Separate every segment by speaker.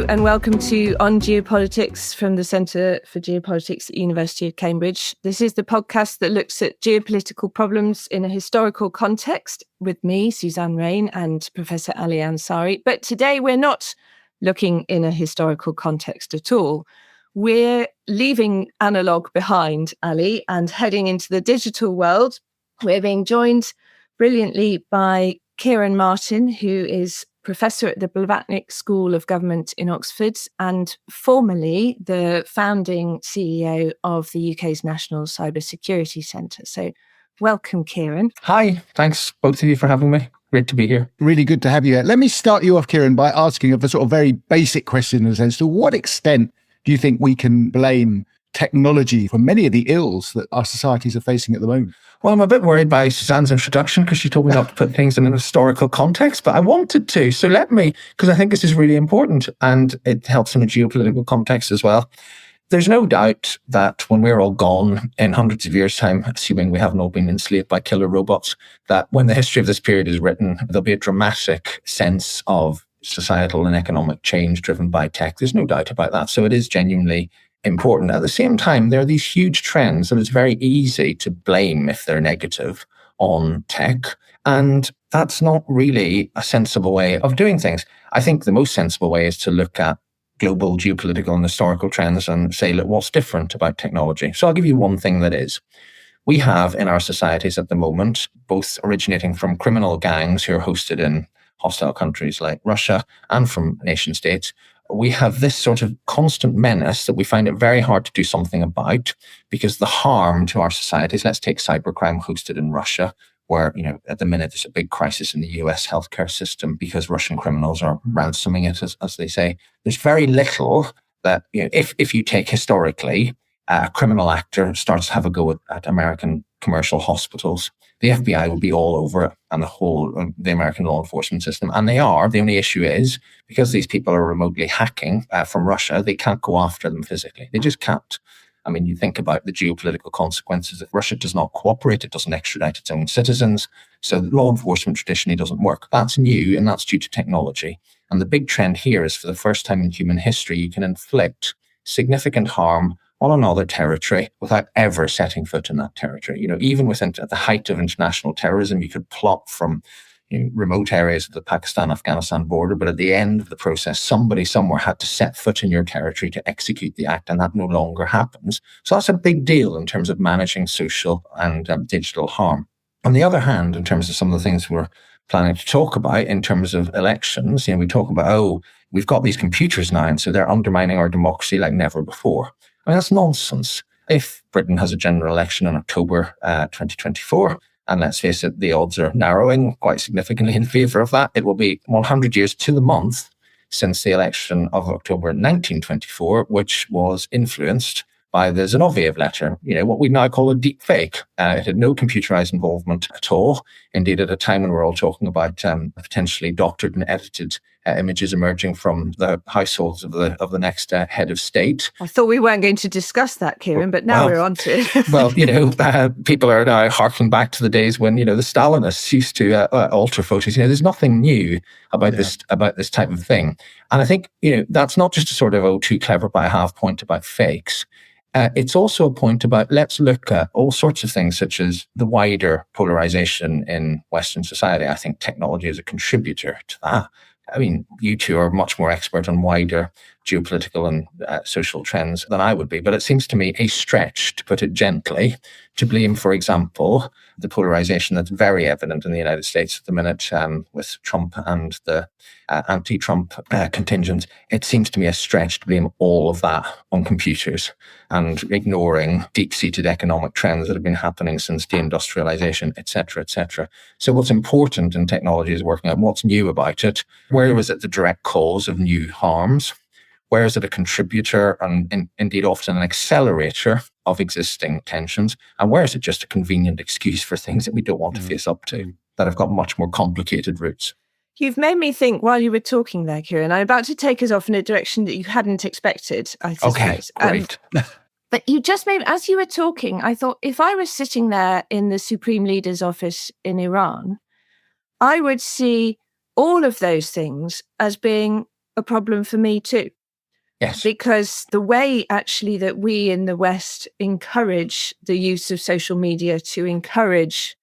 Speaker 1: and welcome to On Geopolitics from the Centre for Geopolitics at the University of Cambridge. This is the podcast that looks at geopolitical problems in a historical context with me, Suzanne Rain, and Professor Ali Ansari. But today we're not looking in a historical context at all. We're leaving analog behind, Ali, and heading into the digital world. We're being joined brilliantly by Kieran Martin, who is Professor at the Blavatnik School of Government in Oxford and formerly the founding CEO of the UK's National Cyber Security Centre. So welcome, Kieran.
Speaker 2: Hi, thanks both of you for having me. Great to be here.
Speaker 3: Really good to have you here. Let me start you off, Kieran, by asking a sort of very basic question in a sense. To what extent do you think we can blame technology for many of the ills that our societies are facing at the moment?
Speaker 2: Well, I'm a bit worried by Suzanne's introduction because she told me not to put things in an historical context, but I wanted to. So let me, because I think this is really important and it helps in a geopolitical context as well. There's no doubt that when we're all gone in hundreds of years' time, assuming we haven't all been enslaved by killer robots, that when the history of this period is written, there'll be a dramatic sense of societal and economic change driven by tech. There's no doubt about that. So it is genuinely important. At the same time, there are these huge trends that it's very easy to blame if they're negative on tech. And that's not really a sensible way of doing things. I think the most sensible way is to look at global geopolitical and historical trends and say, look, what's different about technology? So I'll give you one thing that is. We have in our societies at the moment, both originating from criminal gangs who are hosted in hostile countries like Russia and from nation states, we have this sort of constant menace that we find it very hard to do something about because the harm to our societies, let's take cybercrime hosted in Russia, where, at the minute there's a big crisis in the US healthcare system because Russian criminals are ransoming it, as they say. There's very little that, if you take historically, a criminal actor starts to have a go at American commercial hospitals, the FBI will be all over it and the American law enforcement system. And they are. The only issue is because these people are remotely hacking from Russia, they can't go after them physically. They just can't. I mean, you think about the geopolitical consequences. If Russia does not cooperate, it doesn't extradite its own citizens. So law enforcement traditionally doesn't work. That's new, and that's due to technology. And the big trend here is for the first time in human history, you can inflict significant harm on another territory without ever setting foot in that territory. Even at the height of international terrorism, you could plot from remote areas of the Pakistan-Afghanistan border, but at the end of the process, somebody somewhere had to set foot in your territory to execute the act, and that no longer happens. So that's a big deal in terms of managing social and digital harm. On the other hand, in terms of some of the things we're planning to talk about in terms of elections, we talk about, we've got these computers now, and so they're undermining our democracy like never before. I mean, that's nonsense. If Britain has a general election in October 2024, and let's face it, the odds are narrowing quite significantly in favour of that, it will be 100 years to the month since the election of October 1924, which was influenced by the Zinoviev letter, what we now call a deep fake. It had no computerized involvement at all. Indeed, at a time when we're all talking about potentially doctored and edited images emerging from the households of the next head of state.
Speaker 1: I thought we weren't going to discuss that, Kieran, but now we're on to it.
Speaker 2: Well, people are now harking back to the days when, the Stalinists used to alter photos. There's nothing new about this type of thing. And I think, that's not just a sort of, too clever by a half point about fakes. It's also a point about, let's look at all sorts of things, such as the wider polarization in Western society. I think technology is a contributor to that. I mean, you two are much more expert on wider geopolitical and social trends than I would be. But it seems to me a stretch, to put it gently, to blame, for example, the polarization that's very evident in the United States at the minute with Trump and the anti-Trump contingent. It seems to me a stretch to blame all of that on computers and ignoring deep-seated economic trends that have been happening since deindustrialization, et cetera, et cetera. So what's important in technology is working out what's new about it. Where was it the direct cause of new harms? Where is it a contributor and indeed often an accelerator of existing tensions? And where is it just a convenient excuse for things that we don't want to face up to, that have got much more complicated roots?
Speaker 1: You've made me think while you were talking there, Kieran. I'm about to take us off in a direction that you hadn't expected, I suspect.
Speaker 2: Okay, great.
Speaker 1: But you just made, as you were talking, I thought if I was sitting there in the Supreme Leader's office in Iran, I would see all of those things as being a problem for me too.
Speaker 2: Yes.
Speaker 1: Because the way actually that we in the West encourage the use of social media to encourage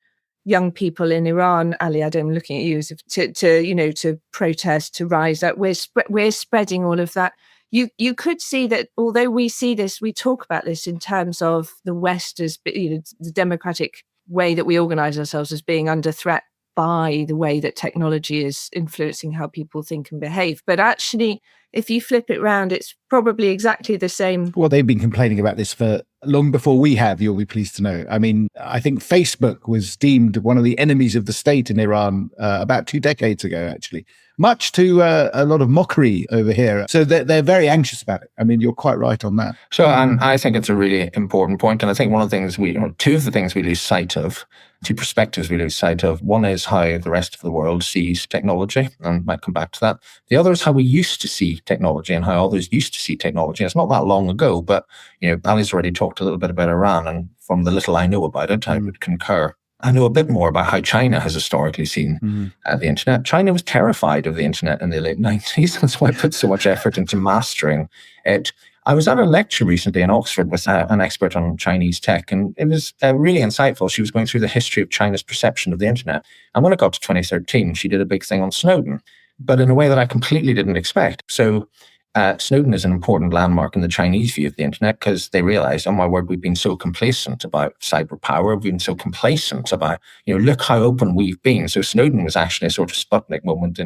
Speaker 1: young people in Iran, Ali, I'm looking at you, to protest, to rise up. We're spreading all of that. You could see that although we see this, we talk about this in terms of the West as the democratic way that we organize ourselves as being under threat by the way that technology is influencing how people think and behave. But actually, if you flip it round, it's probably exactly the same.
Speaker 3: Well, they've been complaining about this for long before we have, you'll be pleased to know. I mean, I think Facebook was deemed one of the enemies of the state in Iran about 2 decades ago, actually, much to a lot of mockery over here. So they're very anxious about it. I mean, you're quite right on that.
Speaker 2: So, and I think it's a really important point. And I think one of the things two of the things we lose sight of, two perspectives we lose sight of. One is how the rest of the world sees technology, and I might come back to that. The other is how we used to see technology and how others used to see technology. It's not that long ago, but Ali's already talked a little bit about Iran, and from the little I know about it, I would concur. I know a bit more about how China has historically seen the internet. China was terrified of the internet in the late 90s. That's why I put so much effort into mastering it. I was at a lecture recently in Oxford with an expert on Chinese tech, and it was really insightful. She was going through the history of China's perception of the internet. And when it got to 2013, she did a big thing on Snowden, but in a way that I completely didn't expect. So Snowden is an important landmark in the Chinese view of the internet because they realized, oh my word, we've been so complacent about cyber power. We've been so complacent about, look how open we've been. So Snowden was actually a sort of Sputnik moment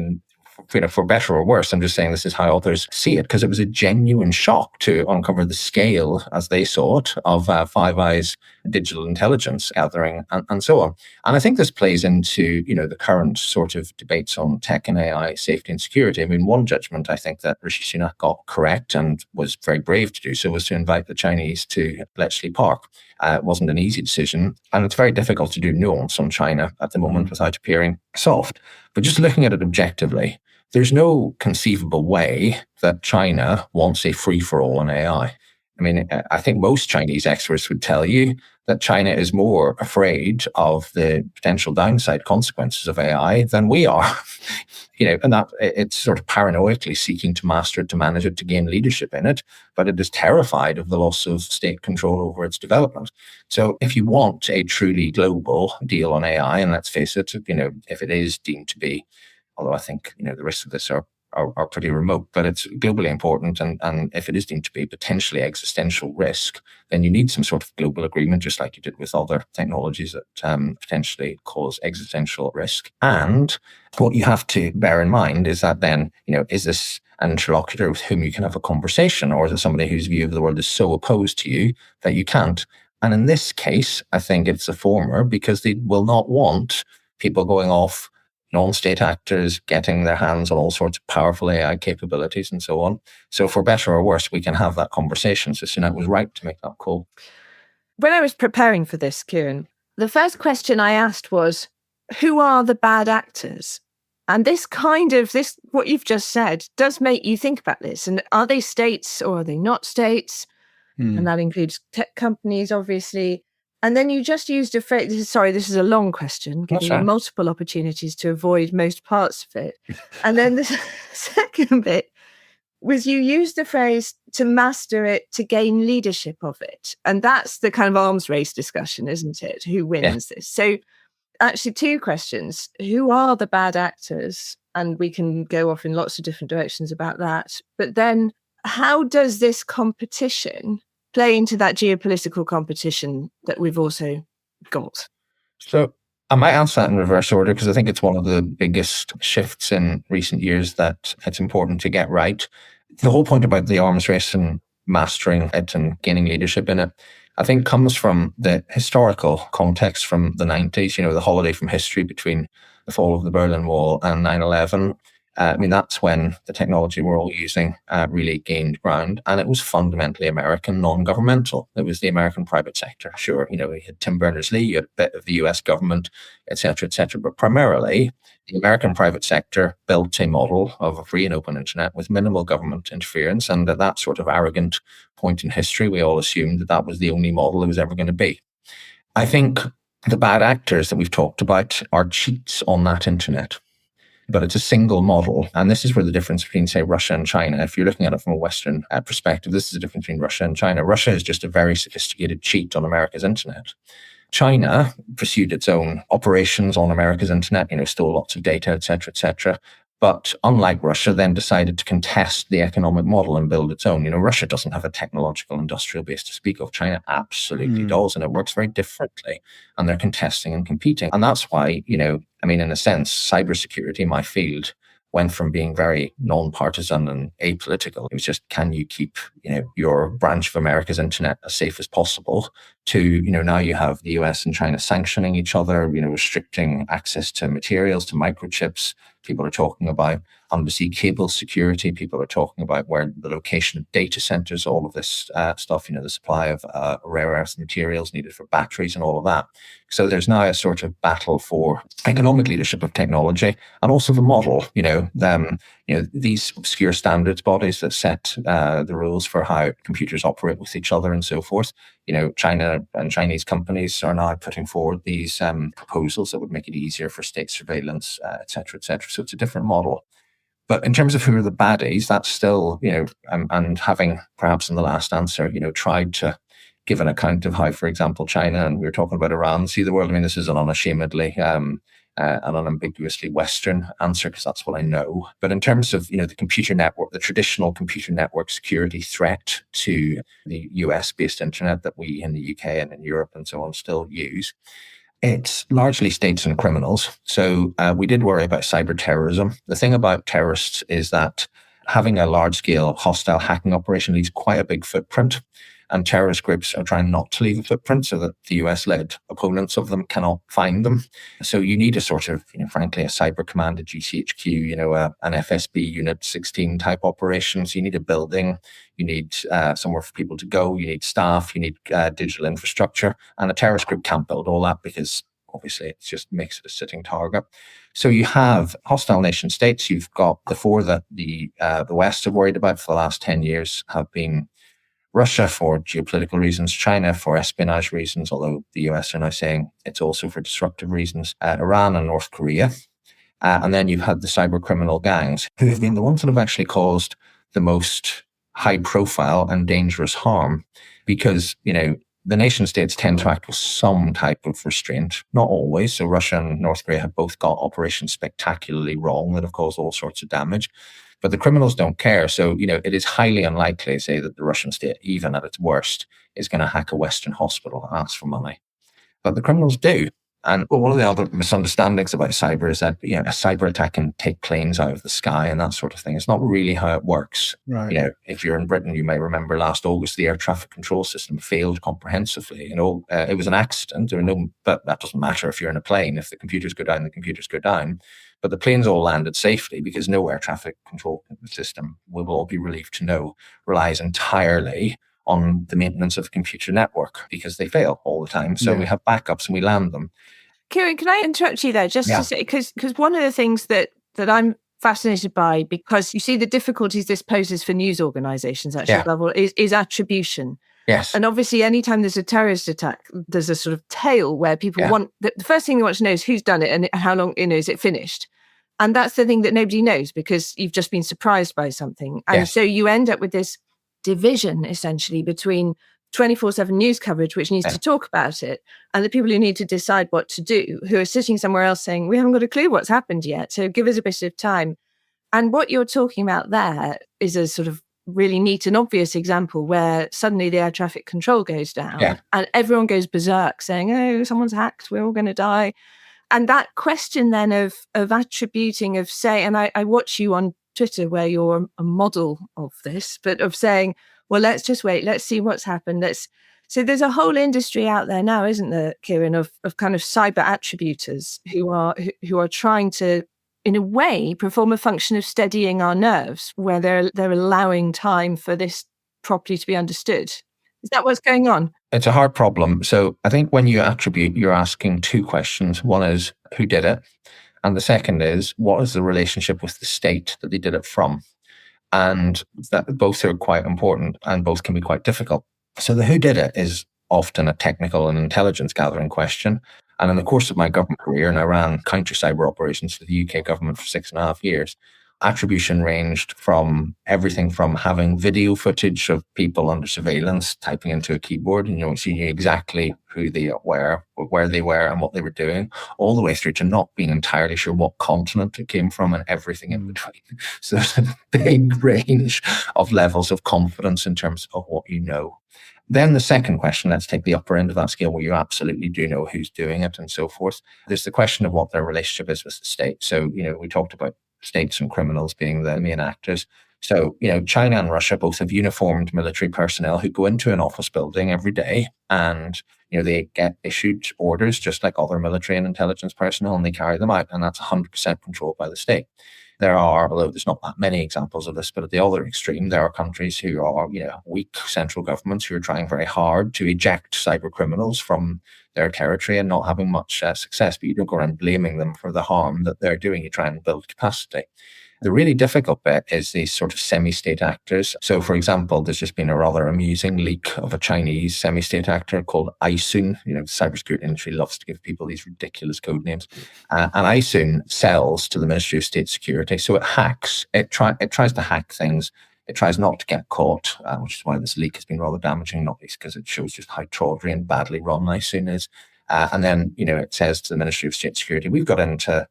Speaker 2: for better or worse. I'm just saying this is how others see it, because it was a genuine shock to uncover the scale, as they saw it, of Five Eyes digital intelligence gathering and so on. And I think this plays into, the current sort of debates on tech and AI safety and security. I mean, one judgment I think that Rishi Sunak got correct and was very brave to do so was to invite the Chinese to Bletchley Park. It wasn't an easy decision, and it's very difficult to do nuance on China at the moment without appearing soft. But just looking at it objectively, there's no conceivable way that China wants a free-for-all in AI. I mean, I think most Chinese experts would tell you that China is more afraid of the potential downside consequences of AI than we are. And that it's sort of paranoidally seeking to master it, to manage it, to gain leadership in it, but it is terrified of the loss of state control over its development. So if you want a truly global deal on AI, and let's face it, if it is deemed to be, although I think, the risks of this are pretty remote, but it's globally important. And if it is deemed to be potentially existential risk, then you need some sort of global agreement, just like you did with other technologies that potentially cause existential risk. And what you have to bear in mind is that then, is this an interlocutor with whom you can have a conversation, or is it somebody whose view of the world is so opposed to you that you can't? And in this case, I think it's the former, because they will not want people going off, non-state actors getting their hands on all sorts of powerful AI capabilities and so on. So for better or worse, we can have that conversation. So Sunak was right to make that call.
Speaker 1: When I was preparing for this, Kieran, the first question I asked was, who are the bad actors? And this, what you've just said, does make you think about this. And are they states or are they not states? And that includes tech companies, obviously. And then you just used a phrase, this is a long question, giving you multiple opportunities to avoid most parts of it. And then the second bit was you used the phrase to master it, to gain leadership of it. And that's the kind of arms race discussion, isn't it? Who wins this? So actually 2 questions. Who are the bad actors? And we can go off in lots of different directions about that. But then how does this competition play into that geopolitical competition that we've also got?
Speaker 2: So I might answer that in reverse order, because I think it's one of the biggest shifts in recent years that it's important to get right. The whole point about the arms race and mastering it and gaining leadership in it, I think comes from the historical context from the 90s, the holiday from history between the fall of the Berlin Wall and 9/11. That's when the technology we're all using really gained ground, and it was fundamentally American, non-governmental. It was the American private sector. Sure, you had Tim Berners-Lee, you had a bit of the US government, et cetera, but primarily the American private sector built a model of a free and open internet with minimal government interference. And at that sort of arrogant point in history, we all assumed that was the only model it was ever going to be. I think the bad actors that we've talked about are cheats on that internet. but it's a single model. And this is where the difference between, say, Russia and China, if you're looking at it from a Western perspective, this is the difference between Russia and China. Russia is just a very sophisticated cheat on America's internet. China pursued its own operations on America's internet, stole lots of data, et cetera, but unlike Russia, then decided to contest the economic model and build its own. Russia doesn't have a technological industrial base to speak of. China absolutely does, and it works very differently. And they're contesting and competing. And that's why, in a sense, cybersecurity, my field, went from being very non-partisan and apolitical. It was just, can you keep, your branch of America's internet as safe as possible, to, now you have the US and China sanctioning each other, restricting access to materials, to microchips. People are talking about undersea cable security. People are talking about where the location of data centers, all of this stuff, the supply of rare earth materials needed for batteries and all of that. So there's now a sort of battle for economic leadership of technology, and also the model, these obscure standards bodies that set the rules for how computers operate with each other and so forth. China and Chinese companies are now putting forward these proposals that would make it easier for state surveillance, et cetera, et cetera. So it's a different model. But in terms of who are the baddies, that's still, and having perhaps in the last answer, tried to give an account of how, for example, China, and we were talking about Iran, see the world. I mean, this is an unashamedly an unambiguously Western answer, because that's what I know. But in terms of, the computer network, the traditional computer network security threat to the US-based internet that we in the UK and in Europe and so on still use, it's largely states and criminals. So we did worry about cyber terrorism. The thing about terrorists is that having a large-scale hostile hacking operation leaves quite a big footprint. And terrorist groups are trying not to leave a footprint so that the US-led opponents of them cannot find them. So you need a sort of, frankly, a cyber command, a GCHQ, an FSB Unit 16 type operation. So you need a building, you need somewhere for people to go, you need staff, you need digital infrastructure. And a terrorist group can't build all that, because obviously it just makes it a sitting target. So you have hostile nation states. You've got the four that the West have worried about for the last 10 years have been Russia for geopolitical reasons, China for espionage reasons, although the US are now saying it's also for disruptive reasons, Iran and North Korea. And then you've had the cyber criminal gangs, who have been the ones that have actually caused the most high profile and dangerous harm, because, the nation states tend to act with some type of restraint, not always. So Russia and North Korea have both got operations spectacularly wrong that have caused all sorts of damage. But the criminals don't care. So, it is highly unlikely, say, that the Russian state, even at its worst, is going to hack a Western hospital and ask for money. But the criminals do. And one of the other misunderstandings about cyber is that, a cyber attack can take planes out of the sky and that sort of thing. It's not really how it works.
Speaker 3: Right.
Speaker 2: If you're in Britain, you may remember last August, the air traffic control system failed comprehensively. It was an accident. But that doesn't matter if you're in a plane. If the computers go down, the computers go down. But the planes all landed safely, because no air traffic control system, we will all be relieved to know, relies entirely on the maintenance of the computer network, because they fail all the time. So we have backups and we land them.
Speaker 1: Kieran, can I interrupt you there just to say, because one of the things that I'm fascinated by, because you see the difficulties this poses for news organizations actually level, is attribution.
Speaker 2: Yes.
Speaker 1: And obviously, anytime there's a terrorist attack, there's a sort of tail where people want, the first thing they want to know is who's done it and how long, is it finished? And that's the thing that nobody knows, because you've just been surprised by something. And so you end up with this division, essentially, between 24/7 news coverage, which needs to talk about it, and the people who need to decide what to do, who are sitting somewhere else saying, we haven't got a clue what's happened yet, so give us a bit of time. And what you're talking about there is a sort of really neat and obvious example where suddenly the air traffic control goes down and everyone goes berserk saying, oh, someone's hacked, we're all going to die. And that question then of attributing, of say, and I watch you on Twitter where you're a model of this, but of saying, well, let's just wait, let's see what's happened. So there's a whole industry out there now, isn't there, Kieran, of kind of cyber attributors who are trying to, in a way, perform a function of steadying our nerves, where they're allowing time for this properly to be understood. Is that what's going on?
Speaker 2: It's a hard problem. So I think when you attribute, you're asking two questions. One is, who did it? And the second is, what is the relationship with the state that they did it from? And that both are quite important and both can be quite difficult. So the who did it is often a technical and intelligence gathering question. And in the course of my government career, and I ran counter cyber operations for the UK government for 6.5 years, attribution ranged from everything from having video footage of people under surveillance typing into a keyboard and seeing exactly who they were, where they were and what they were doing, all the way through to not being entirely sure what continent it came from and everything in between. So there's a big range of levels of confidence in terms of what you know. Then the second question, let's take the upper end of that scale where you absolutely do know who's doing it and so forth. There's the question of what their relationship is with the state. So, we talked about states and criminals being the main actors. So, China and Russia both have uniformed military personnel who go into an office building every day and, they get issued orders just like other military and intelligence personnel and they carry them out. And that's 100% controlled by the state. There are, although there's not that many examples of this, but at the other extreme, there are countries who are, weak central governments who are trying very hard to eject cyber criminals from their territory and not having much success. But you don't go around blaming them for the harm that they're doing. You try and build capacity. The really difficult bit is these sort of semi-state actors. So, for example, there's just been a rather amusing leak of a Chinese semi-state actor called Aisun. The cybersecurity industry loves to give people these ridiculous code names. And Aisun sells to the Ministry of State Security. So it hacks, it tries to hack things. It tries not to get caught, which is why this leak has been rather damaging, not least because it shows just how tawdry and badly run Aisun is. And then, it says to the Ministry of State Security, we've got into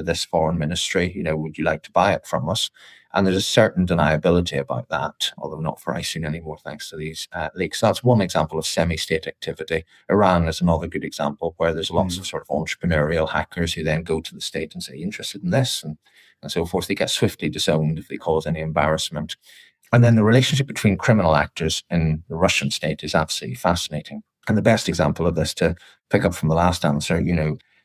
Speaker 2: this foreign ministry, would you like to buy it from us? And there's a certain deniability about that, although not for Aisun anymore, thanks to these leaks. So that's one example of semi-state activity. Iran is another good example where there's lots of sort of entrepreneurial hackers who then go to the state and say, interested in this and so forth. They get swiftly disowned if they cause any embarrassment. And then the relationship between criminal actors in the Russian state is absolutely fascinating. And the best example of this, to pick up from the last answer,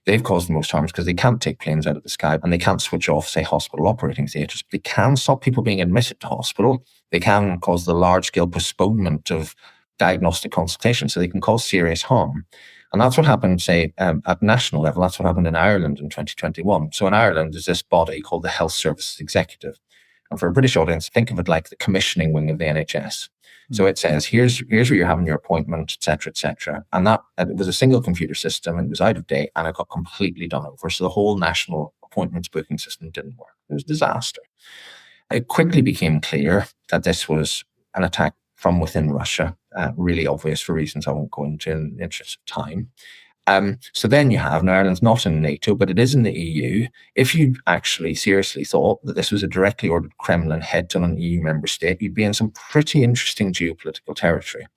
Speaker 2: they've caused the most harm because they can't take planes out of the sky and they can't switch off, say, hospital operating theatres. They can stop people being admitted to hospital. They can cause the large-scale postponement of diagnostic consultations, so they can cause serious harm. And that's what happened, say, at national level. That's what happened in Ireland in 2021. So in Ireland, there's this body called the Health Services Executive. And for a British audience, think of it like the commissioning wing of the NHS. So it says, here's where you're having your appointment, et cetera, et cetera. And that it was a single computer system and it was out of date and it got completely done over. So the whole national appointments booking system didn't work. It was a disaster. It quickly became clear that this was an attack from within Russia, really obvious for reasons I won't go into in the interest of time. So then you have, now Ireland's not in NATO, but it is in the EU. If you actually seriously thought that this was a directly ordered Kremlin hit on an EU member state, you'd be in some pretty interesting geopolitical territory.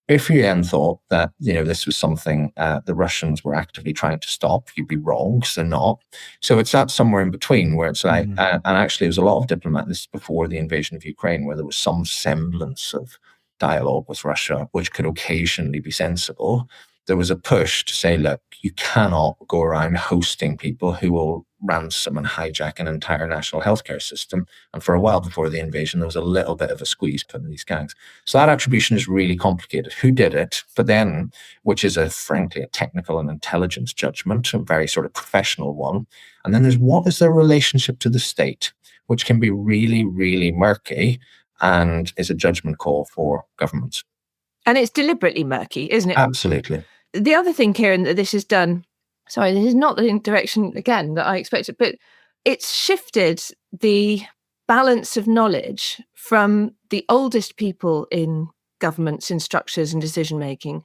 Speaker 2: If you then thought that, this was something the Russians were actively trying to stop, you'd be wrong, because they're not. So it's that somewhere in between where it's like, and actually there was a lot of this before the invasion of Ukraine, where there was some semblance of dialogue with Russia, which could occasionally be sensible. There was a push to say, look, you cannot go around hosting people who will ransom and hijack an entire national healthcare system. And for a while before the invasion, there was a little bit of a squeeze put in these gangs. So that attribution is really complicated. Who did it? But then, which is frankly a technical and intelligence judgment, a very sort of professional one. And then there's what is their relationship to the state, which can be really, really murky and is a judgment call for governments.
Speaker 1: And it's deliberately murky, isn't it?
Speaker 2: Absolutely.
Speaker 1: The other thing, Kieran, that this has done, sorry, this is not the direction, again, that I expected, but it's shifted the balance of knowledge from the oldest people in governments, in structures and decision-making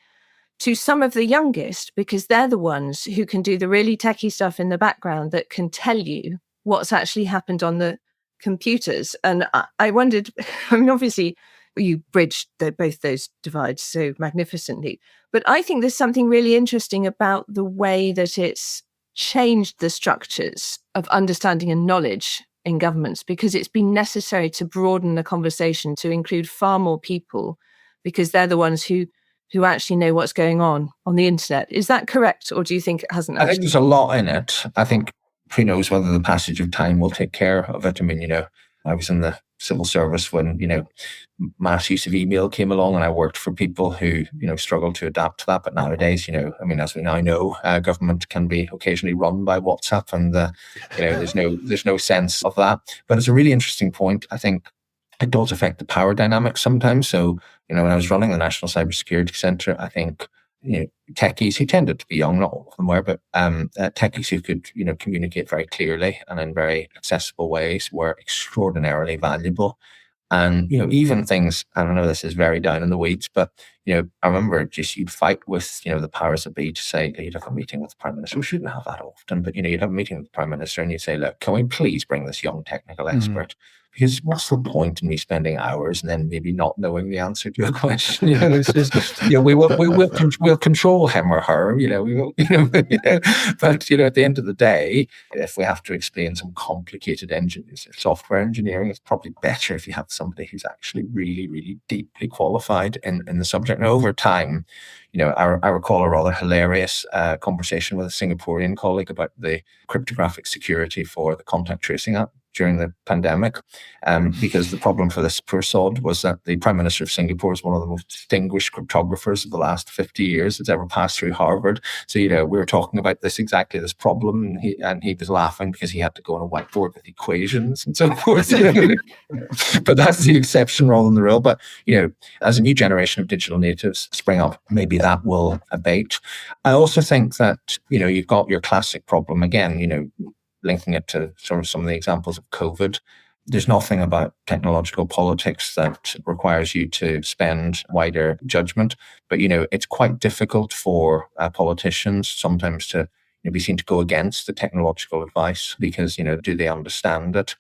Speaker 1: to some of the youngest, because they're the ones who can do the really techie stuff in the background that can tell you what's actually happened on the computers. And I wondered, obviously, you bridged both those divides so magnificently. But I think there's something really interesting about the way that it's changed the structures of understanding and knowledge in governments, because it's been necessary to broaden the conversation to include far more people, because they're the ones who actually know what's going on the internet. Is that correct? Or do you think it hasn't?
Speaker 2: I think there's a lot in it. I think who knows whether the passage of time will take care of it. I mean, I was in the civil service when, mass use of email came along, and I worked for people who, struggled to adapt to that. But nowadays, as we now know, government can be occasionally run by WhatsApp, and, there's no sense of that. But it's a really interesting point. I think it does affect the power dynamics sometimes. So, when I was running the National Cybersecurity Centre, I think techies who tended to be young, not all of them were, but techies who could, communicate very clearly and in very accessible ways were extraordinarily valuable. And, even things, and I know this is very down in the weeds, but, I remember just you'd fight with, the powers that be to say, you'd have a meeting with the Prime Minister. We shouldn't have that often, but, you'd have a meeting with the Prime Minister and you'd say, look, can we please bring this young technical expert? Because what's the point in me spending hours and then maybe not knowing the answer to a question? We'll control him or her. We will. But at the end of the day, if we have to explain some complicated software engineering, it's probably better if you have somebody who's actually really, really deeply qualified in the subject. And over time, I recall a rather hilarious conversation with a Singaporean colleague about the cryptographic security for the contact tracing app during the pandemic, because the problem for this poor sod was that the Prime Minister of Singapore is one of the most distinguished cryptographers of the last 50 years that's ever passed through Harvard. So, we were talking about this problem, and he was laughing because he had to go on a whiteboard with equations and so forth. But that's the exception rather than the rule. But, as a new generation of digital natives spring up, maybe that will abate. I also think that, you've got your classic problem again, linking it to sort of some of the examples of COVID. There's nothing about technological politics that requires you to spend wider judgment. But, it's quite difficult for politicians sometimes to be seen to go against the technological advice because, do they understand it?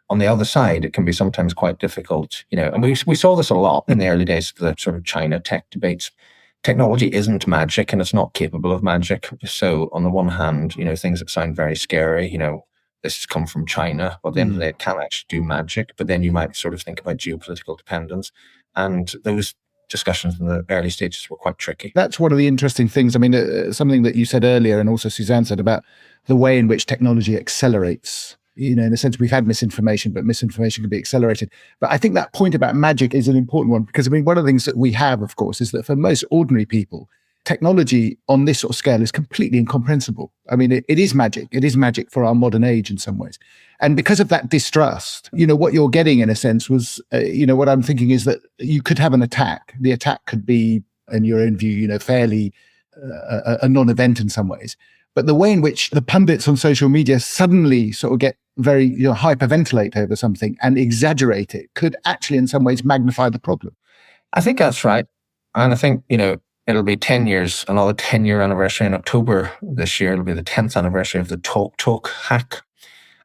Speaker 2: On the other side, it can be sometimes quite difficult, and we saw this a lot in the early days of the sort of China tech debates. Technology isn't magic and it's not capable of magic. So on the one hand, things that sound very scary, this has come from China, but at the end of the day, it can actually do magic. But then you might sort of think about geopolitical dependence. And those discussions in the early stages were quite tricky.
Speaker 3: That's one of the interesting things. I mean, something that you said earlier, and also Suzanne said about the way in which technology accelerates. In a sense, we've had misinformation, but misinformation can be accelerated. But I think that point about magic is an important one because, one of the things that we have, of course, is that for most ordinary people, technology on this sort of scale is completely incomprehensible. It is magic. It is magic for our modern age in some ways. And because of that distrust, what you're getting in a sense was, what I'm thinking is that you could have an attack. The attack could be, in your own view, fairly a non-event in some ways. But the way in which the pundits on social media suddenly sort of get very hyperventilate over something and exaggerate it could actually in some ways magnify the problem.
Speaker 2: I think that's right. And I think, it'll be 10 years, another 10-year anniversary in October this year. It'll be the 10th anniversary of the TalkTalk hack.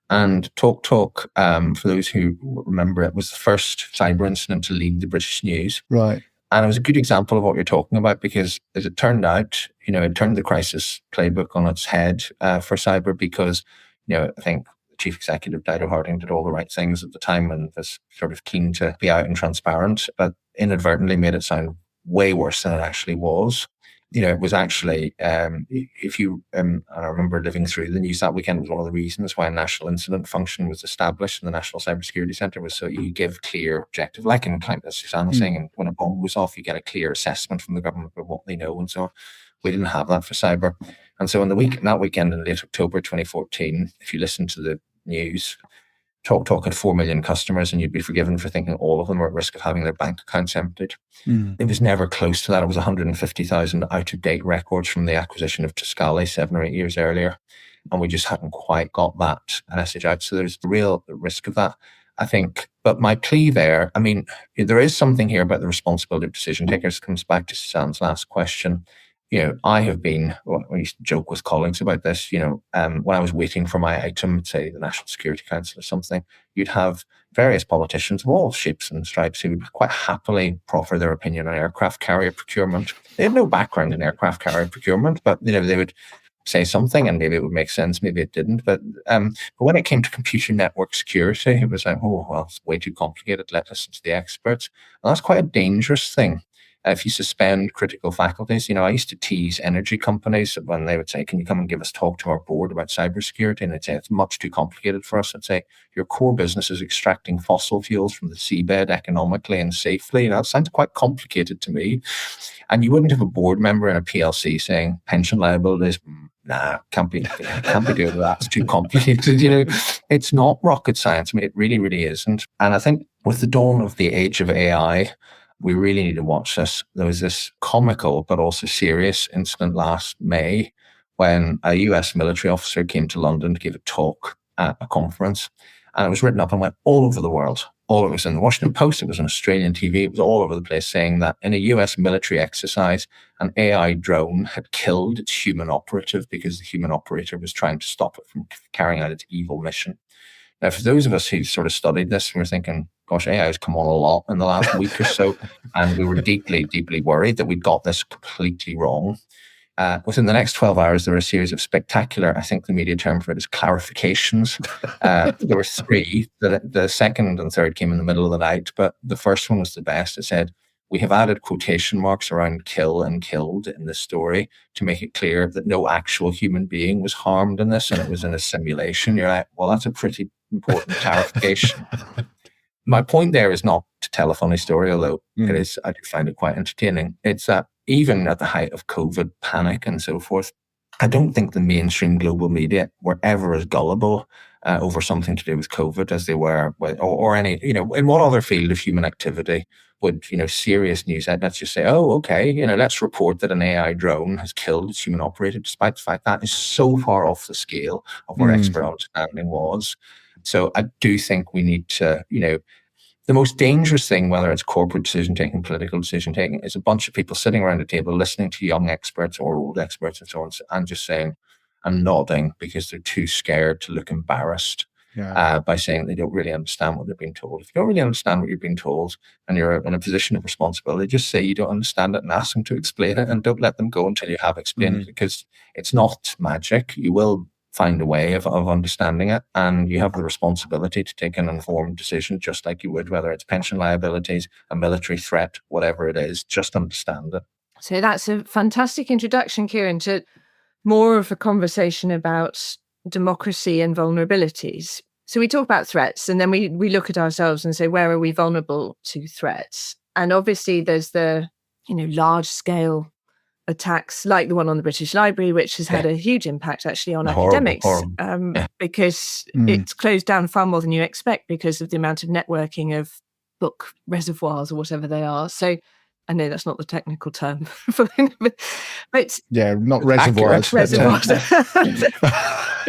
Speaker 2: And TalkTalk, for those who remember, it was the first cyber incident to lead the British news.
Speaker 3: Right.
Speaker 2: And it was a good example of what you're talking about because, as it turned out, it turned the crisis playbook on its head for cyber because, I think the chief executive, Dido Harding, did all the right things at the time and was sort of keen to be out and transparent, but inadvertently made it sound way worse than it actually was. It was actually, if you, and I remember living through the news that weekend, was one of the reasons why a national incident function was established in the National Cybersecurity Centre was so you give clear objective, like in climate, as Suzanne was saying, and when a bomb goes off, you get a clear assessment from the government of what they know and so on. We didn't have that for cyber. And so that weekend in late October 2014, if you listen to the news, TalkTalk had 4 million customers and you'd be forgiven for thinking all of them were at risk of having their bank accounts emptied. It was never close to that. It was 150,000 out-of-date records from the acquisition of Tiscali 7 or 8 years earlier. And we just hadn't quite got that message out. So there's a real risk of that, I think. But my plea there, there is something here about the responsibility of decision takers. Comes back to Suzanne's last question. I have been, I used to joke with colleagues about this, when I was waiting for my item, say the National Security Council or something, you'd have various politicians of all shapes and stripes who would quite happily proffer their opinion on aircraft carrier procurement. They had no background in aircraft carrier procurement, but they would say something and maybe it would make sense, maybe it didn't. But when it came to computer network security, it was like, it's way too complicated, let us listen to the experts. And that's quite a dangerous thing. If you suspend critical faculties, I used to tease energy companies when they would say, can you come and give us talk to our board about cybersecurity? And they'd say, it's much too complicated for us. I'd say, your core business is extracting fossil fuels from the seabed economically and safely. That sounds quite complicated to me. And you wouldn't have a board member in a PLC saying, pension liabilities, can't be doing that. It's too complicated. It's not rocket science. It really, really isn't. And I think with the dawn of the age of AI, we really need to watch this. There was this comical but also serious incident last May when a US military officer came to London to give a talk at a conference, and it was written up and went all over the world. All it was in the Washington Post, it was on Australian TV, it was all over the place, saying that in a US military exercise, an AI drone had killed its human operative because the human operator was trying to stop it from carrying out its evil mission. Now, for those of us who sort of studied this, we were thinking, gosh, AI has come on a lot in the last week or so, and we were deeply, deeply worried that we'd got this completely wrong. Within the next 12 hours, there were a series of spectacular, I think the media term for it is clarifications. There were three. The second and third came in the middle of the night, but the first one was the best. It said, we have added quotation marks around kill and killed in this story to make it clear that no actual human being was harmed in this and it was in a simulation. You're like, well, that's a pretty important clarification. My point there is not to tell a funny story, although it is, I do find it quite entertaining. It's that even at the height of COVID panic and so forth, I don't think the mainstream global media were ever as gullible over something to do with COVID as they were, or any, in what other field of human activity would, serious news outlets just say, oh, okay, let's report that an AI drone has killed its human operator, despite the fact that is so far off the scale of where expert understanding was. So I do think we need to, the most dangerous thing, whether it's corporate decision-taking, political decision-taking, is a bunch of people sitting around a table listening to young experts or old experts and so on, and just saying and nodding because they're too scared to look embarrassed by saying they don't really understand what they're being told. If you don't really understand what you're being told and you're in a position of responsibility, just say you don't understand it and ask them to explain it, and don't let them go until you have explained it, because it's not magic. You will find a way of understanding it, and you have the responsibility to take an informed decision, just like you would whether it's pension liabilities, a military threat, whatever it is. Just understand it.
Speaker 1: So that's a fantastic introduction, Kieran, to more of a conversation about democracy and vulnerabilities. So we talk about threats, and then we look at ourselves and say, where are we vulnerable to threats? And obviously there's the large scale attacks like the one on the British Library, which has had a huge impact actually on academics, because it's closed down far more than you expect because of the amount of networking of book reservoirs or whatever they are. So I know that's not the technical term, but
Speaker 3: not reservoirs.
Speaker 1: Reservoirs.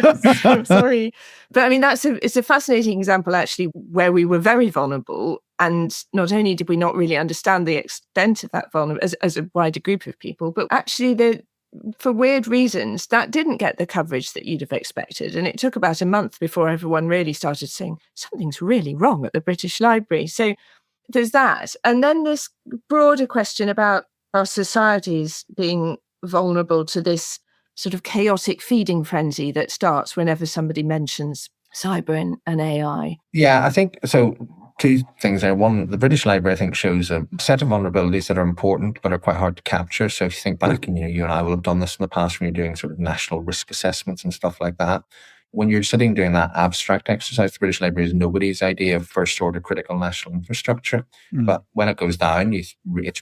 Speaker 1: I'm sorry, but I mean it's a fascinating example actually where we were very vulnerable, and not only did we not really understand the extent of that vulnerability as a wider group of people, but actually for weird reasons that didn't get the coverage that you'd have expected, and it took about a month before everyone really started saying something's really wrong at the British Library. So there's that. And then this broader question about our societies being vulnerable to this sort of chaotic feeding frenzy that starts whenever somebody mentions cyber and AI.
Speaker 2: Yeah, I think so. Two things there. One, the British Library, I think, shows a set of vulnerabilities that are important but are quite hard to capture. So if you think back, and you and I will have done this in the past when you're doing sort of national risk assessments and stuff like that. When you're sitting doing that abstract exercise, the British Library is nobody's idea of first-order critical national infrastructure. But when it goes down, it's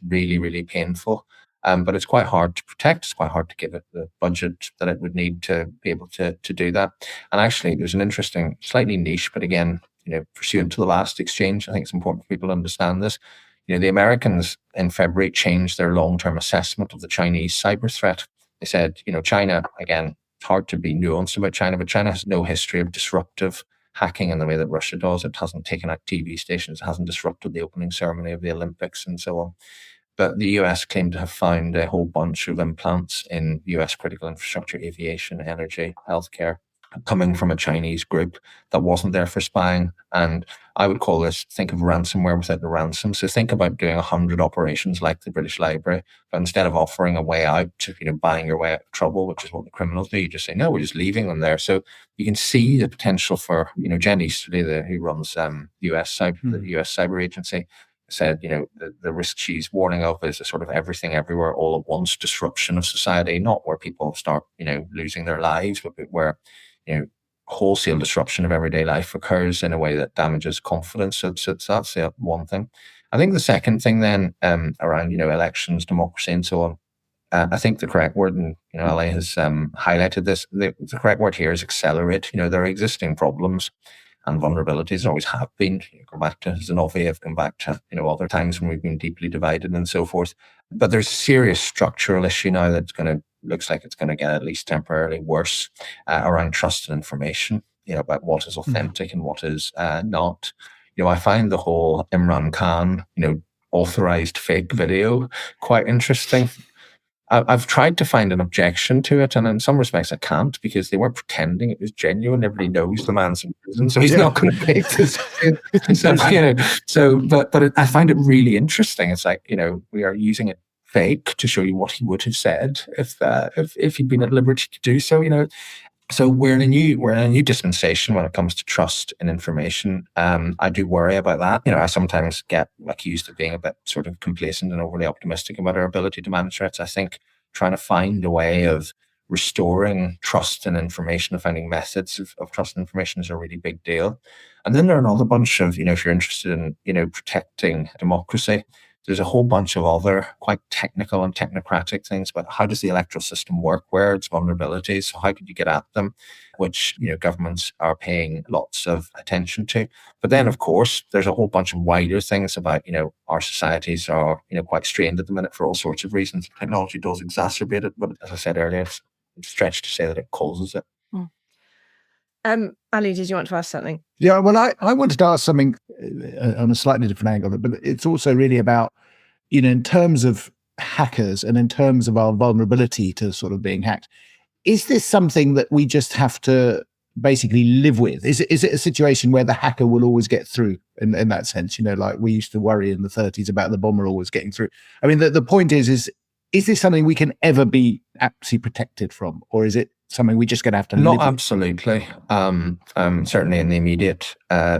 Speaker 2: really, really painful. But it's quite hard to protect. It's quite hard to give it the budget that it would need to be able to do that. And actually, there's an interesting, slightly niche, but again, pursuant to the last exchange, I think it's important for people to understand this. The Americans in February changed their long-term assessment of the Chinese cyber threat. They said, China, again, it's hard to be nuanced about China, but China has no history of disruptive hacking in the way that Russia does. It hasn't taken out TV stations. It hasn't disrupted the opening ceremony of the Olympics and so on. But the US claimed to have found a whole bunch of implants in US critical infrastructure, aviation, energy, healthcare, coming from a Chinese group that wasn't there for spying. And I would call this, think of ransomware without the ransom. So think about doing 100 operations like the British Library, but instead of offering a way out to, buying your way out of trouble, which is what the criminals do, you just say, no, we're just leaving them there. So you can see the potential for, Jen Easterly, who runs the US Cyber Agency, said, the risk she's warning of is a sort of everything everywhere all at once disruption of society, not where people start, losing their lives, but where, wholesale disruption of everyday life occurs in a way that damages confidence. So that's the one thing. I think the second thing then around, elections, democracy and so on, I think the correct word, and Ali has highlighted this, the correct word here is accelerate. There are existing problems. and vulnerabilities. Always have been. You go back to Zinoviev, come back to other times when we've been deeply divided and so forth. But there's a serious structural issue now that's looks like it's going to get at least temporarily worse around trust and information. About what is authentic and what is not. I find the whole Imran Khan, authorized fake video quite interesting. I've tried to find an objection to it, and in some respects I can't, because they weren't pretending it was genuine. Everybody knows the man's in prison, so he's not going to fake this. But I find it really interesting. It's like, we are using it fake to show you what he would have said if he'd been at liberty to do so. So we're in a new dispensation when it comes to trust in information. I do worry about that. I sometimes get accused of being a bit sort of complacent and overly optimistic about our ability to manage threats. I think trying to find a way of restoring trust in information and finding methods of trust in information is a really big deal. And then there are another bunch of, if you're interested in, protecting democracy, there's a whole bunch of other quite technical and technocratic things about how does the electoral system work, where are its vulnerabilities, so how could you get at them, which governments are paying lots of attention to. But then, of course, there's a whole bunch of wider things about, our societies are, quite strained at the minute for all sorts of reasons. Technology does exacerbate it, but as I said earlier, it's a stretch to say that it causes it.
Speaker 1: Ali, did you want to ask something?
Speaker 3: Yeah, well, I wanted to ask something on a slightly different angle, but it's also really about, in terms of hackers and in terms of our vulnerability to sort of being hacked, is this something that we just have to basically live with? Is it a situation where the hacker will always get through in that sense? Like we used to worry in the 30s about the bomber always getting through. I mean, the point is this something we can ever be absolutely protected from, or is it something we're just going to have to live with?
Speaker 2: Not absolutely. Certainly in the immediate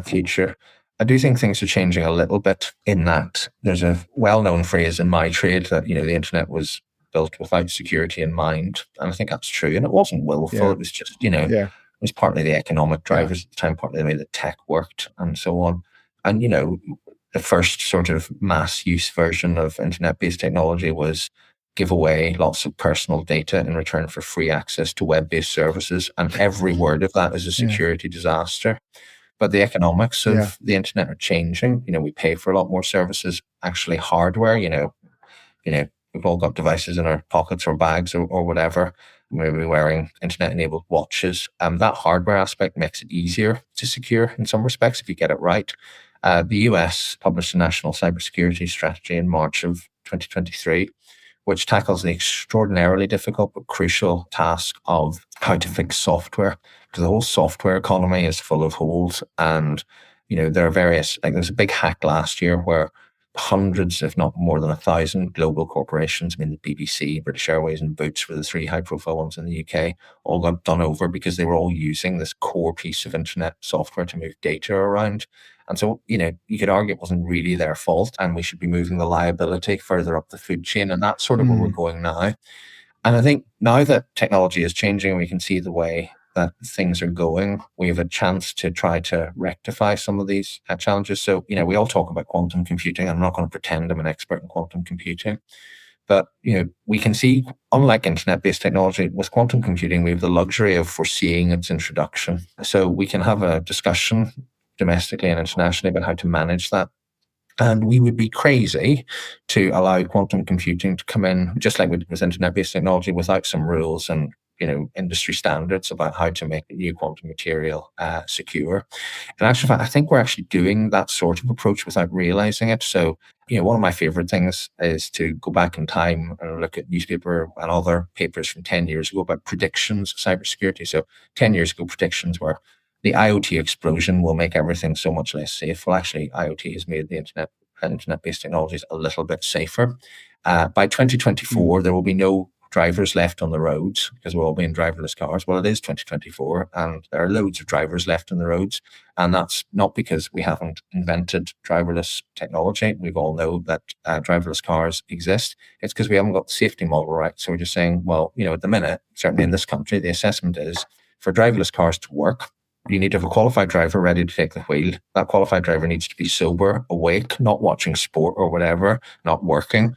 Speaker 2: future. I do think things are changing a little bit in that there's a well-known phrase in my trade that, the internet was built without security in mind. And I think that's true. And it wasn't willful. Yeah. It was just, it was partly the economic drivers at the time, partly the way that tech worked and so on. And, the first sort of mass use version of internet-based technology was give away lots of personal data in return for free access to web-based services. And every word of that is a security disaster. But the economics of the internet are changing. We pay for a lot more services, actually hardware, we've all got devices in our pockets or bags or whatever. Maybe wearing internet-enabled watches. That hardware aspect makes it easier to secure in some respects if you get it right. The US published a national cybersecurity strategy in March of 2023, which tackles the extraordinarily difficult but crucial task of how to fix software. Because the whole software economy is full of holes. And, there are various, there's a big hack last year where hundreds, if not more than 1,000 global corporations, the BBC, British Airways and Boots were the three high-profile ones in the UK, all got done over because they were all using this core piece of internet software to move data around. And so, you could argue it wasn't really their fault and we should be moving the liability further up the food chain. And that's sort of where we're going now. And I think now that technology is changing and we can see the way that things are going, we have a chance to try to rectify some of these challenges. So, we all talk about quantum computing. I'm not going to pretend I'm an expert in quantum computing. But, we can see, unlike internet-based technology, with quantum computing, we have the luxury of foreseeing its introduction. So we can have a discussion domestically and internationally about how to manage that. And we would be crazy to allow quantum computing to come in, just like with internet-based technology, without some rules and industry standards about how to make new quantum material secure. In actual fact, I think we're actually doing that sort of approach without realizing it. So, one of my favorite things is to go back in time and look at newspaper and other papers from 10 years ago about predictions of cybersecurity. So 10 years ago, predictions were the IoT explosion will make everything so much less safe. Well, actually, IoT has made the internet-based technologies a little bit safer. By 2024, there will be no drivers left on the roads because we'll all be in driverless cars. Well, it is 2024 and there are loads of drivers left on the roads. And that's not because we haven't invented driverless technology. We all know that driverless cars exist. It's because we haven't got the safety model right. So we're just saying, well, at the minute, certainly in this country, the assessment is for driverless cars to work, you need to have a qualified driver ready to take the wheel. That qualified driver needs to be sober, awake, not watching sport or whatever, not working.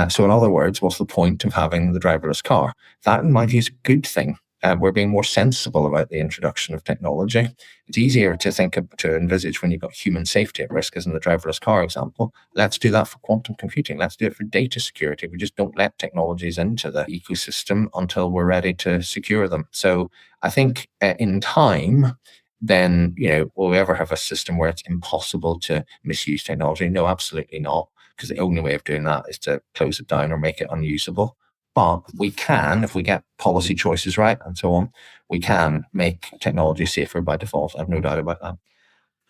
Speaker 2: So in other words, what's the point of having the driverless car? That, in my view, is a good thing. we're being more sensible about the introduction of technology. It's easier to envisage when you've got human safety at risk, as in the driverless car example. Let's do that for quantum computing. Let's do it for data security. We just don't let technologies into the ecosystem until we're ready to secure them. So I think in time, then, will we ever have a system where it's impossible to misuse technology? No, absolutely not. Because the only way of doing that is to close it down or make it unusable. But we can, if we get policy choices right and so on, we can make technology safer by default. I've no doubt about that.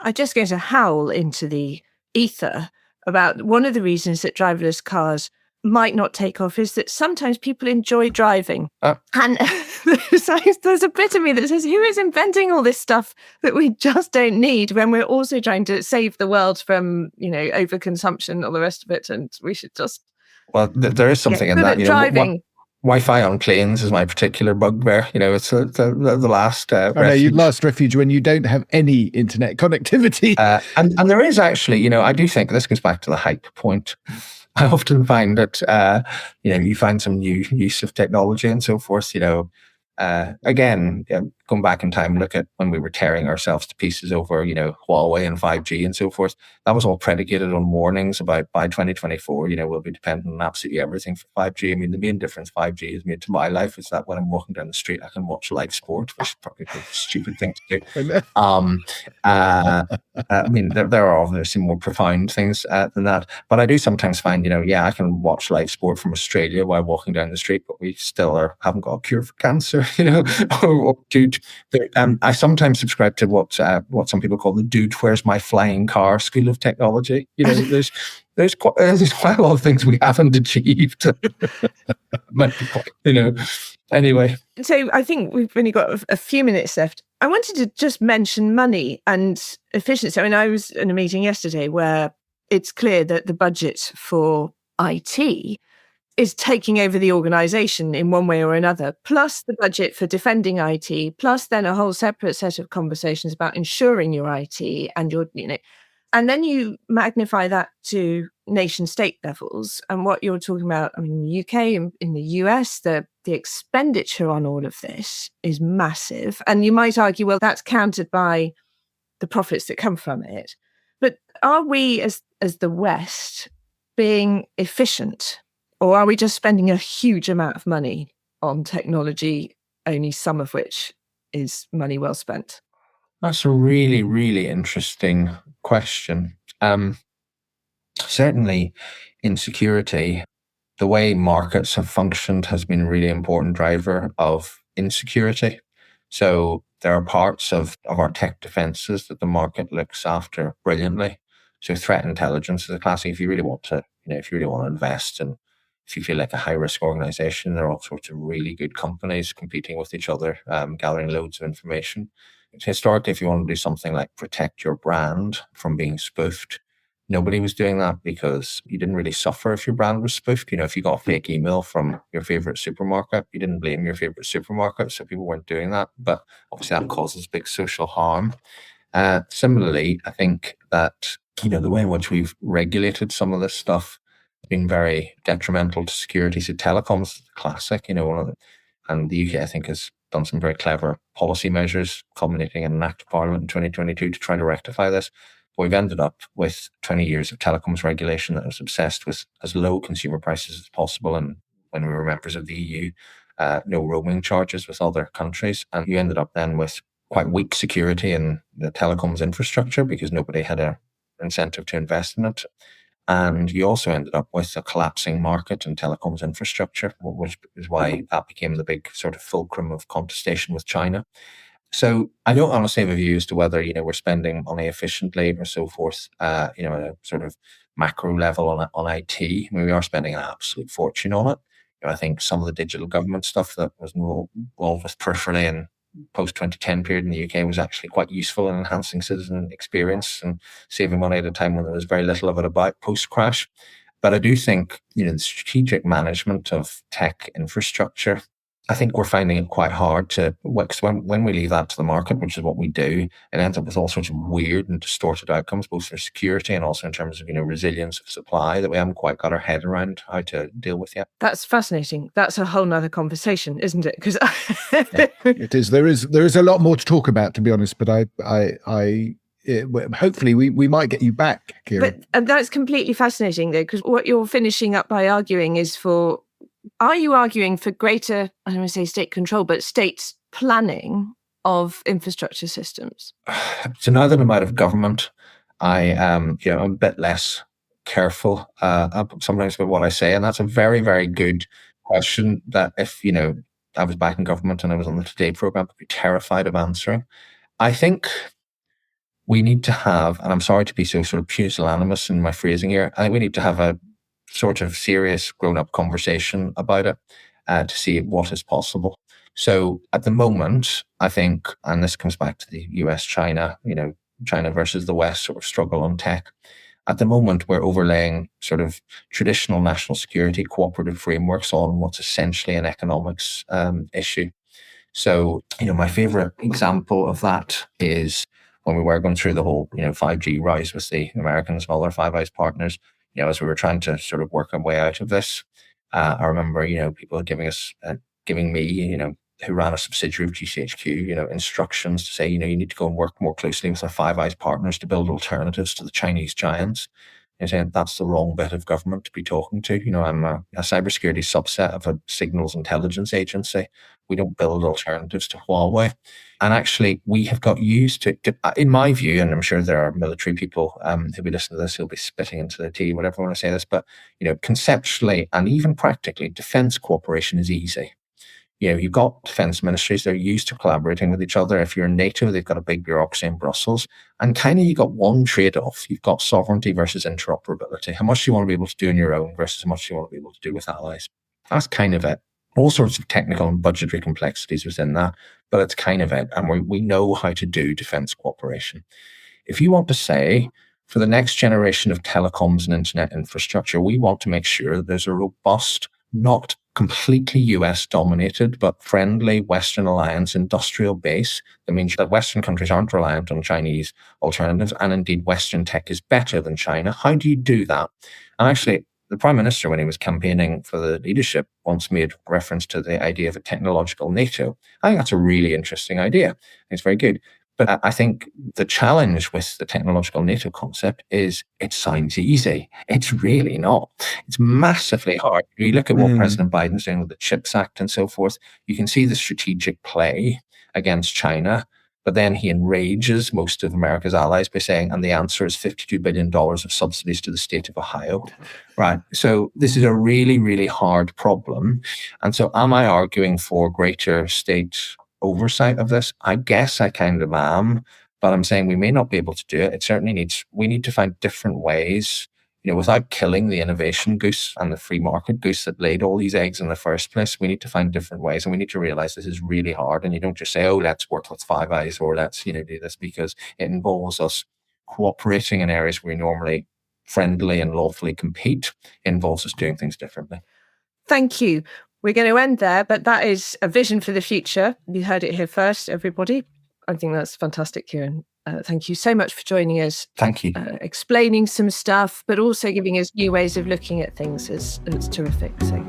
Speaker 1: I'm just going to howl into the ether about one of the reasons that driverless cars might not take off is that sometimes people enjoy driving. And there's a bit of me that says, who is inventing all this stuff that we just don't need when we're also trying to save the world from, overconsumption and all the rest of it? And we should just...
Speaker 2: Well, there is something in that.
Speaker 1: Driving.
Speaker 2: Wi-Fi on planes is my particular bugbear. It's the last.
Speaker 3: You'd last refuge when you don't have any internet connectivity.
Speaker 2: And there is actually, I do think this goes back to the hype point. I often find that you find some new use of technology and so forth. Again, going back in time, look at when we were tearing ourselves to pieces over, Huawei and 5G and so forth. That was all predicated on warnings about by 2024, we'll be dependent on absolutely everything for 5G. I mean, the main difference 5G has made to my life is that when I'm walking down the street, I can watch live sport, which is probably a stupid thing to do. I mean, there are obviously more profound things than that. But I do sometimes find, I can watch live sport from Australia while walking down the street, but we still haven't got a cure for cancer, or dude. I sometimes subscribe to what some people call the "dude, where's my flying car" school of technology. There's quite a lot of things we haven't achieved. Anyway.
Speaker 1: So I think we've only got a few minutes left. I wanted to just mention money and efficiency. I mean, I was in a meeting yesterday where it's clear that the budget for IT is taking over the organisation in one way or another, plus the budget for defending IT, plus then a whole separate set of conversations about ensuring your IT and your, and then you magnify that to nation state levels. And what you're talking about, I mean, in the UK and in the US, the expenditure on all of this is massive. And you might argue, well, that's countered by the profits that come from it. But are we as the West being efficient? Or are we just spending a huge amount of money on technology, only some of which is money well spent?
Speaker 2: That's a really, really interesting question. Certainly in security, the way markets have functioned has been a really important driver of insecurity. So there are parts of our tech defenses that the market looks after brilliantly. So threat intelligence is a classic. If you really want to invest, and if you feel like a high-risk organization, there are all sorts of really good companies competing with each other, gathering loads of information. Historically, if you want to do something like protect your brand from being spoofed, nobody was doing that because you didn't really suffer if your brand was spoofed. If you got a fake email from your favorite supermarket, you didn't blame your favorite supermarket, so people weren't doing that. But obviously that causes big social harm. Similarly, I think that, the way in which we've regulated some of this stuff has been very detrimental to security. So telecoms is a classic, and the UK, I think, has done some very clever policy measures, culminating in an act of Parliament in 2022 to try to rectify this. But we've ended up with 20 years of telecoms regulation that was obsessed with as low consumer prices as possible. And when we were members of the EU, no roaming charges with other countries. And you ended up then with quite weak security in the telecoms infrastructure because nobody had an incentive to invest in it. And you also ended up with a collapsing market in telecoms infrastructure, which is why that became the big sort of fulcrum of contestation with China. So I don't honestly have a view as to whether, we're spending money efficiently or so forth, at a sort of macro level on IT. I mean, we are spending an absolute fortune on it. I think some of the digital government stuff that was involved with peripherally and post-2010 period in the UK was actually quite useful in enhancing citizen experience and saving money at a time when there was very little of it about post-crash. But I do think, the strategic management of tech infrastructure I think we're finding it quite hard to, because when we leave that to the market, which is what we do, it ends up with all sorts of weird and distorted outcomes, both for security and also in terms of, resilience of supply, that we haven't quite got our head around how to deal with yet.
Speaker 1: That's fascinating. That's a whole nother conversation, isn't it? Because
Speaker 3: it is. There is a lot more to talk about, to be honest, but hopefully we might get you back, Kieran.
Speaker 1: And that's completely fascinating, though, because what you're finishing up by arguing is are you arguing for greater, I don't want to say state control, but state planning of infrastructure systems?
Speaker 2: So now that I'm out of government, I'm a bit less careful sometimes about what I say, and that's a very, very good question that if, I was back in government and I was on the Today programme, I'd be terrified of answering. I think we need to have, and I'm sorry to be so sort of pusillanimous in my phrasing here, I think we need to have a sort of serious grown-up conversation about it to see what is possible. So at the moment, I think, and this comes back to the US-China, China versus the West sort of struggle on tech. At the moment, we're overlaying sort of traditional national security cooperative frameworks on what's essentially an economics issue. So, my favorite example of that is when we were going through the whole, 5G rise with the Americans and all their Five Eyes partners, as we were trying to sort of work our way out of this, I remember, people giving me, who ran a subsidiary of GCHQ, instructions to say, you need to go and work more closely with our Five Eyes partners to build alternatives to the Chinese giants. Saying that's the wrong bit of government to be talking to. I'm a cybersecurity subset of a signals intelligence agency. We don't build alternatives to Huawei. And actually, we have got used to, in my view, and I'm sure there are military people who'll be listening to this, who'll be spitting into the tea, whatever when I say this, but, conceptually and even practically, defense cooperation is easy. You've got defense ministries, they're used to collaborating with each other. If you're in NATO, they've got a big bureaucracy in Brussels. And kind of you got one trade-off. You've got sovereignty versus interoperability. How much do you want to be able to do on your own versus how much do you want to be able to do with allies? That's kind of it. All sorts of technical and budgetary complexities within that, but it's kind of it. And we know how to do defense cooperation. If you want to say, for the next generation of telecoms and internet infrastructure, we want to make sure that there's a robust, not completely US dominated, but friendly Western alliance industrial base. That means that Western countries aren't reliant on Chinese alternatives. And indeed, Western tech is better than China. How do you do that? And actually, the Prime Minister, when he was campaigning for the leadership, once made reference to the idea of a technological NATO. I think that's a really interesting idea. It's very good. But I think the challenge with the technological NATO concept is it sounds easy. It's really not. It's massively hard. You look at what President Biden's doing with the CHIPS Act and so forth, you can see the strategic play against China. But then he enrages most of America's allies by saying, and the answer is $52 billion of subsidies to the state of Ohio. Right. So this is a really, really hard problem. And so am I arguing for greater state oversight of this? I guess I kind of am, but I'm saying we may not be able to do it. It certainly we need to find different ways, without killing the innovation goose and the free market goose that laid all these eggs in the first place. We need to find different ways, and we need to realize this is really hard. And you don't just say, oh, let's work with Five Eyes or let's, do this, because it involves us cooperating in areas where we normally friendly and lawfully compete. It involves us doing things differently.
Speaker 1: Thank you. We're going to end there, but that is a vision for the future. You heard it here first, everybody. I think that's fantastic, Kieran. Thank you so much for joining us.
Speaker 2: Thank you.
Speaker 1: Explaining some stuff, but also giving us new ways of looking at things. It's terrific. So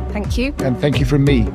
Speaker 1: thank you.
Speaker 3: And thank you from me.